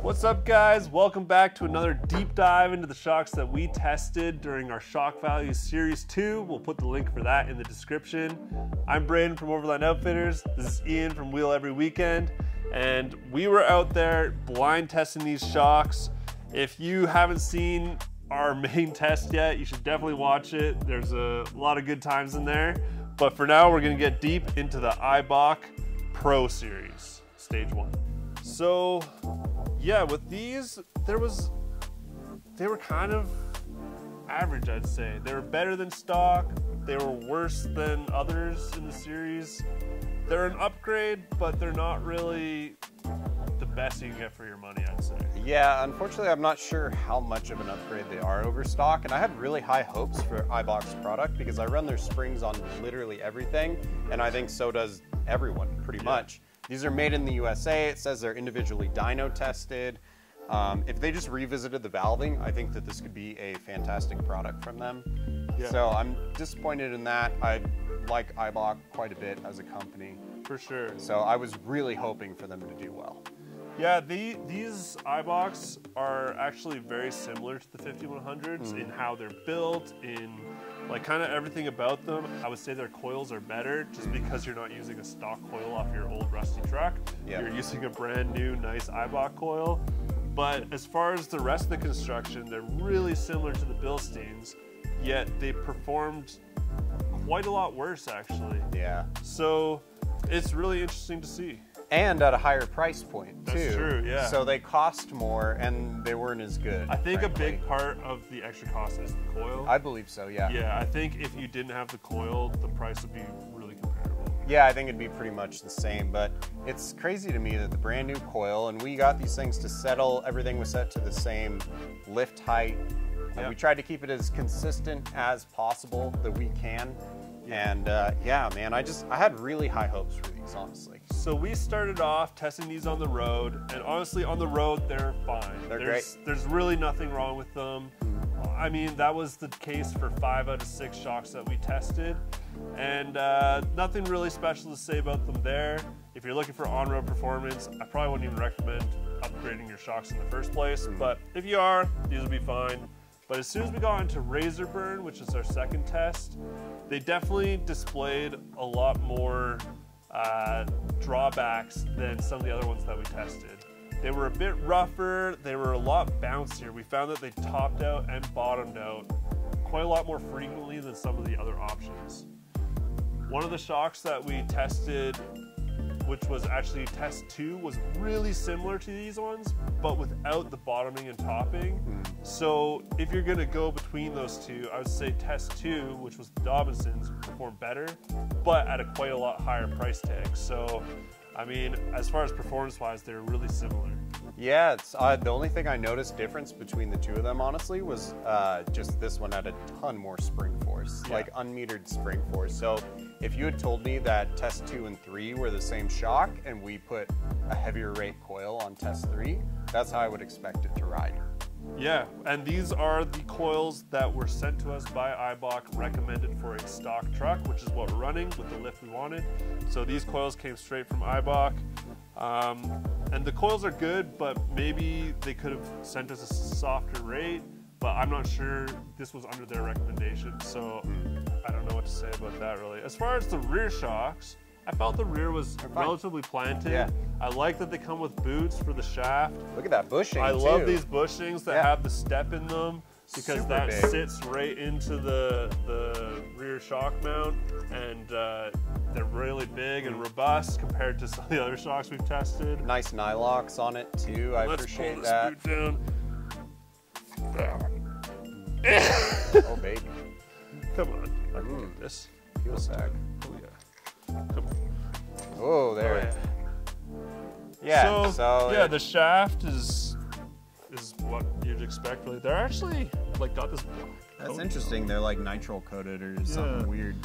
What's up, guys? Welcome back to another deep dive into the shocks that we tested during our Shock Value Series 2. We'll put the link for that in the description. I'm Braden from Overland Outfitters. This is Ian from Wheel Every Weekend. And we were out there blind testing these shocks. If you haven't seen our main test yet, you should definitely watch it. There's a lot of good times in there. But for now, we're gonna get deep into the Eibach Pro Series, Stage 1. So, yeah, with these, they were kind of average, I'd say. They were better than stock. They were worse than others in the series. They're an upgrade, but they're not really the best you can get for your money, I'd say. Yeah, unfortunately, I'm not sure how much of an upgrade they are over stock, and I had really high hopes for Eibach's product because I run their springs on literally everything, and I think so does everyone, pretty much. These are made in the USA. It says they're individually dyno tested. If they just revisited the valving, I think that this could be a fantastic product from them. Yeah. So I'm disappointed in that. I like Eibach quite a bit as a company. For sure. So I was really hoping for them to do well. Yeah, these Eibachs are actually very similar to the 5100s in how they're built, in like kind of everything about them. I would say their coils are better just because you're not using a stock coil off your old rusty truck. Yep. You're using a brand new nice Eibach coil. But as far as the rest of the construction, they're really similar to the Bilsteins, yet they performed quite a lot worse actually. Yeah. So it's really interesting to see. And at a higher price point, too. That's true, yeah. So they cost more, and they weren't as good. I think a big part of the extra cost is the coil. I believe so, yeah. Yeah, I think if you didn't have the coil, the price would be really comparable. Yeah, I think it'd be pretty much the same, but it's crazy to me that the brand new coil, and we got these things to settle, everything was set to the same lift height. And we tried to keep it as consistent as possible that we can. And yeah, man, I had really high hopes for these, honestly. So we started off testing these on the road, and honestly, on the road, they're fine. They're great. There's really nothing wrong with them. I mean, that was the case for 5 out of 6 shocks that we tested, and nothing really special to say about them there. If you're looking for on-road performance, I probably wouldn't even recommend upgrading your shocks in the first place, but if you are, these will be fine. But as soon as we got into Razor Burn, which is our second test, they definitely displayed a lot more drawbacks than some of the other ones that we tested. They were a bit rougher, they were a lot bouncier. We found that they topped out and bottomed out quite a lot more frequently than some of the other options. One of the shocks that we tested, which was actually test 2, was really similar to these ones, but without the bottoming and topping. So if you're gonna go between those two, I would say test 2, which was the Dobinsons, performed better, but at a quite a lot higher price tag. So, I mean, as far as performance-wise, they're really similar. Yeah, it's the only thing I noticed difference between the two of them, honestly, was just this one had a ton more spring force, like unmetered spring force. So if you had told me that test 2 and 3 were the same shock and we put a heavier rate coil on test 3, that's how I would expect it to ride. Yeah, and these are the coils that were sent to us by Eibach, recommended for a stock truck, which is what we're running with the lift we wanted. So these coils came straight from Eibach. And the coils are good, but maybe they could have sent us a softer rate, but I'm not sure this was under their recommendation, so I don't know what to say about that really. As far as the rear shocks, I felt the rear was relatively planted. Yeah. I like that they come with boots for the shaft. Look at that bushing, I love these bushings that have the step in them, because that sits right into the rear shock mount, and they're really big and robust compared to some of the other shocks we've tested. Nice nylocks on it too. I appreciate that. Let's pull this boot down. Oh baby. Come on. I can get this. Heel sag. Oh yeah. Come on. Oh, there. Oh, yeah. So yeah, the shaft is what you'd expect. Really, they're actually like got this black. That's interesting. They're like nitrile coated or something weird.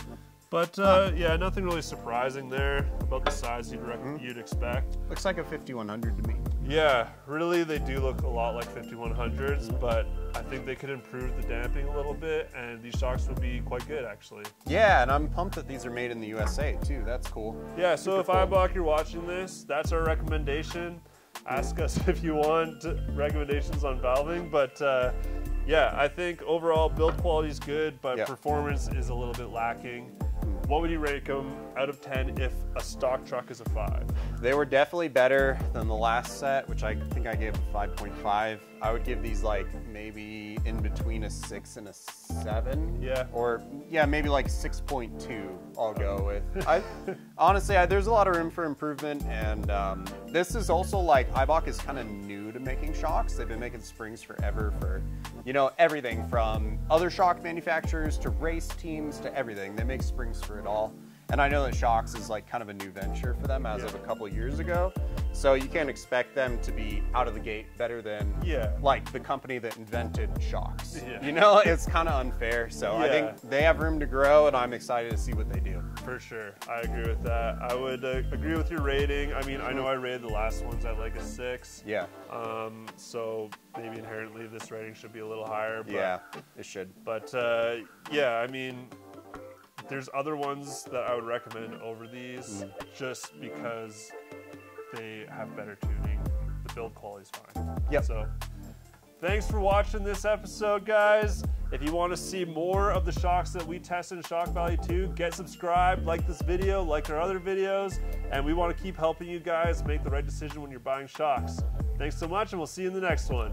But yeah, nothing really surprising there about the size you'd expect. Looks like a 5100 to me. Yeah, really they do look a lot like 5100s, but I think they could improve the damping a little bit, and these shocks would be quite good actually. Yeah, and I'm pumped that these are made in the USA too. That's cool. Yeah, so if cool. Eibach, you're watching this, that's our recommendation. Ask us if you want recommendations on valving, but yeah, I think overall build quality is good, but performance is a little bit lacking. What would you rate them out of 10 if a stock truck is a 5? They were definitely better than the last set, which I think I gave a 5.5. I would give these like maybe in between a 6 and a 7. Yeah. Or yeah, maybe like 6.2 I'll go with. Honestly, there's a lot of room for improvement, and this is also like, Eibach is kind of new to making shocks. They've been making springs forever for, you know, everything from other shock manufacturers to race teams to everything. They make springs for it all. And I know that shocks is like kind of a new venture for them as of a couple of years ago. So you can't expect them to be out of the gate better than like the company that invented shocks. You know, it's kind of unfair. So I think they have room to grow, and I'm excited to see what they do. For sure, I agree with that. I would agree with your rating. I mean, I know I rated the last ones at like a 6. Yeah. So maybe inherently this rating should be a little higher. But, yeah, it should. But yeah, I mean, there's other ones that I would recommend over these just because they have better tuning. The build quality is fine. Yep. So thanks for watching this episode, guys. If you want to see more of the shocks that we tested in Shock Valley 2, get subscribed, like this video, like our other videos, and we want to keep helping you guys make the right decision when you're buying shocks. Thanks so much, and we'll see you in the next one.